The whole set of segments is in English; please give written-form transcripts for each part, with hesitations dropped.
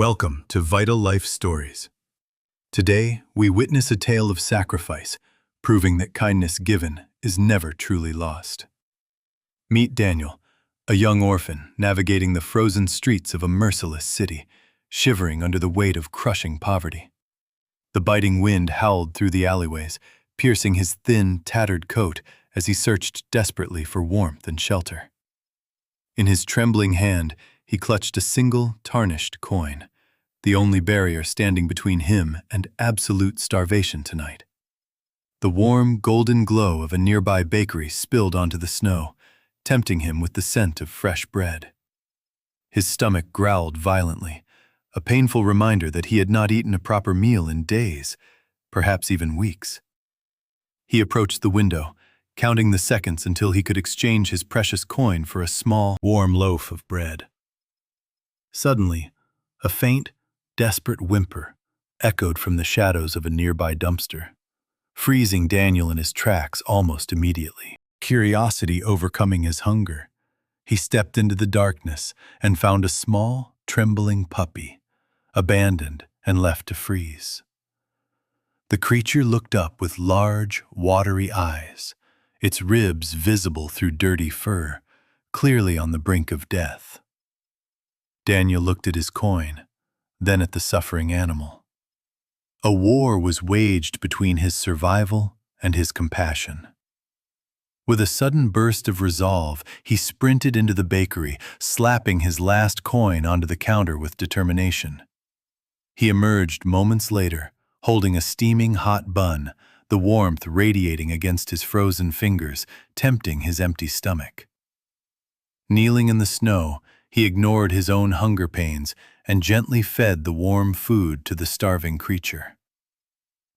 Welcome to Vital Life Stories. Today, we witness a tale of sacrifice, proving that kindness given is never truly lost. Meet Daniel, a young orphan navigating the frozen streets of a merciless city, shivering under the weight of crushing poverty. The biting wind howled through the alleyways, piercing his thin, tattered coat as he searched desperately for warmth and shelter. In his trembling hand, he clutched a single, tarnished coin, the only barrier standing between him and absolute starvation tonight. The warm, golden glow of a nearby bakery spilled onto the snow, tempting him with the scent of fresh bread. His stomach growled violently, a painful reminder that he had not eaten a proper meal in days, perhaps even weeks. He approached the window, counting the seconds until he could exchange his precious coin for a small, warm loaf of bread. Suddenly, a faint, desperate whimper echoed from the shadows of a nearby dumpster, freezing Daniel in his tracks almost immediately. Curiosity overcoming his hunger, he stepped into the darkness and found a small, trembling puppy, abandoned and left to freeze. The creature looked up with large, watery eyes, its ribs visible through dirty fur, clearly on the brink of death. Daniel looked at his coin, then at the suffering animal. A war was waged between his survival and his compassion. With a sudden burst of resolve, he sprinted into the bakery, slapping his last coin onto the counter with determination. He emerged moments later, holding a steaming hot bun, the warmth radiating against his frozen fingers, tempting his empty stomach. Kneeling in the snow, he ignored his own hunger pains and gently fed the warm food to the starving creature.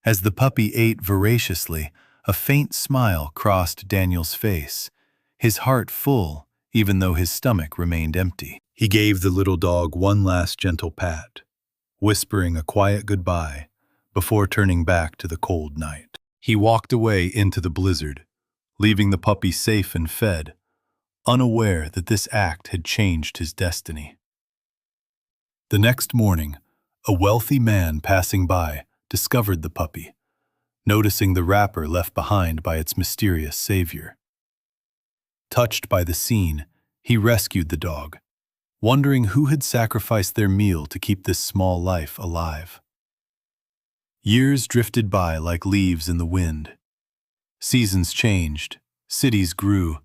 As the puppy ate voraciously, a faint smile crossed Daniel's face, his heart full even though his stomach remained empty. He gave the little dog one last gentle pat, whispering a quiet goodbye before turning back to the cold night. He walked away into the blizzard, leaving the puppy safe and fed, unaware that this act had changed his destiny. The next morning, a wealthy man passing by discovered the puppy, noticing the wrapper left behind by its mysterious savior. Touched by the scene, he rescued the dog, wondering who had sacrificed their meal to keep this small life alive. Years drifted by like leaves in the wind. Seasons changed, cities grew,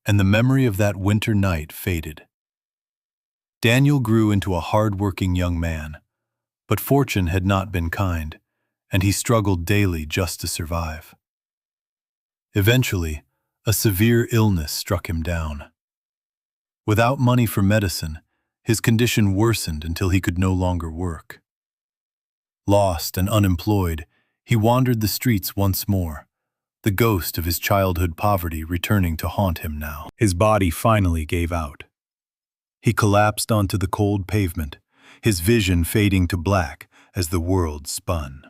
and the memory of that winter night faded. Daniel grew into a hard-working young man, but fortune had not been kind, and he struggled daily just to survive. Eventually, a severe illness struck him down. Without money for medicine, his condition worsened until he could no longer work. Lost and unemployed, he wandered the streets once more, the ghost of his childhood poverty returning to haunt him now. His body finally gave out. He collapsed onto the cold pavement, his vision fading to black as the world spun.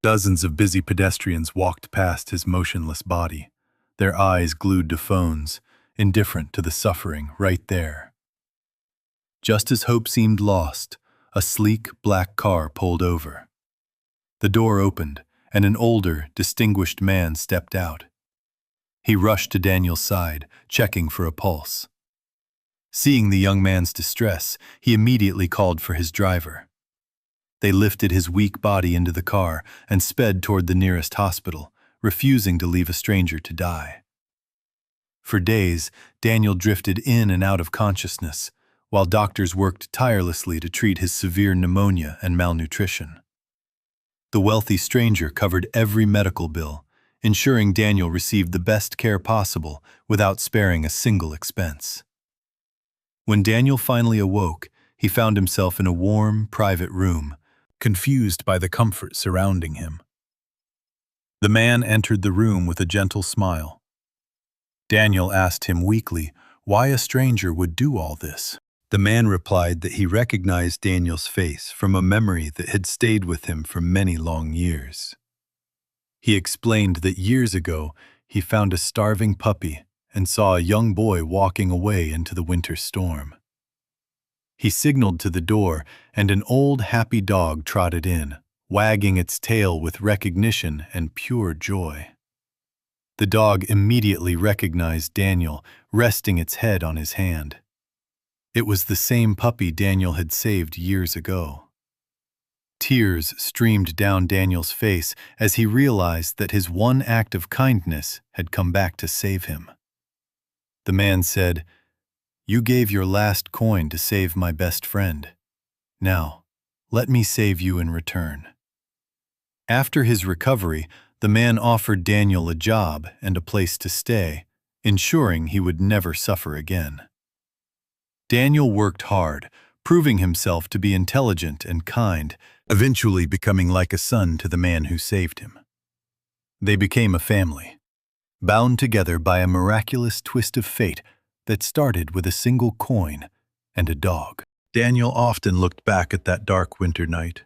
Dozens of busy pedestrians walked past his motionless body, their eyes glued to phones, indifferent to the suffering right there. Just as hope seemed lost, a sleek black car pulled over. The door opened, and an older, distinguished man stepped out. He rushed to Daniel's side, checking for a pulse. Seeing the young man's distress, he immediately called for his driver. They lifted his weak body into the car and sped toward the nearest hospital, refusing to leave a stranger to die. For days, Daniel drifted in and out of consciousness, while doctors worked tirelessly to treat his severe pneumonia and malnutrition. The wealthy stranger covered every medical bill, ensuring Daniel received the best care possible without sparing a single expense. When Daniel finally awoke, he found himself in a warm, private room, confused by the comfort surrounding him. The man entered the room with a gentle smile. Daniel asked him weakly why a stranger would do all this. The man replied that he recognized Daniel's face from a memory that had stayed with him for many long years. He explained that years ago he found a starving puppy and saw a young boy walking away into the winter storm. He signaled to the door, and an old, happy dog trotted in, wagging its tail with recognition and pure joy. The dog immediately recognized Daniel, resting its head on his hand. It was the same puppy Daniel had saved years ago. Tears streamed down Daniel's face as he realized that his one act of kindness had come back to save him. The man said, "You gave your last coin to save my best friend. Now, let me save you in return." After his recovery, the man offered Daniel a job and a place to stay, ensuring he would never suffer again. Daniel worked hard, proving himself to be intelligent and kind, eventually becoming like a son to the man who saved him. They became a family, bound together by a miraculous twist of fate that started with a single coin and a dog. Daniel often looked back at that dark winter night,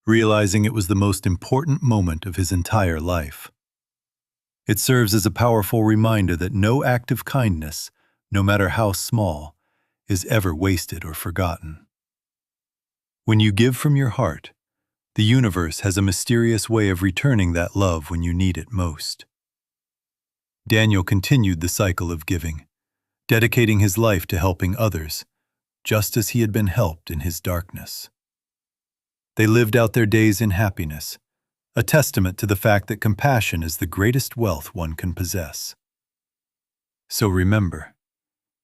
realizing it was the most important moment of his entire life. It serves as a powerful reminder that no act of kindness, no matter how small, is ever wasted or forgotten. When you give from your heart, the universe has a mysterious way of returning that love when you need it most. Daniel continued the cycle of giving, dedicating his life to helping others, just as he had been helped in his darkness. They lived out their days in happiness, a testament to the fact that compassion is the greatest wealth one can possess. So remember,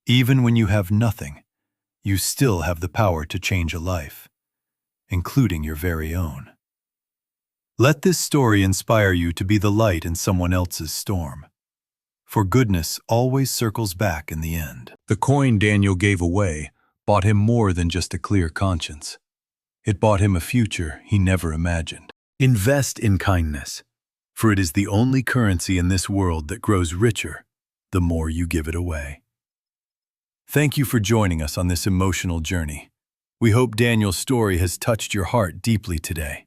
even when you have nothing, you still have the power to change a life, including your very own. Let this story inspire you to be the light in someone else's storm, for goodness always circles back in the end. The coin Daniel gave away bought him more than just a clear conscience. It bought him a future he never imagined. Invest in kindness, for it is the only currency in this world that grows richer the more you give it away. Thank you for joining us on this emotional journey. We hope Daniel's story has touched your heart deeply today.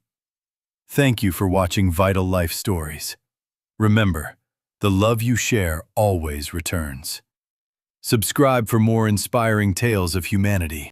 Thank you for watching Vital Life Stories. Remember, the love you share always returns. Subscribe for more inspiring tales of humanity.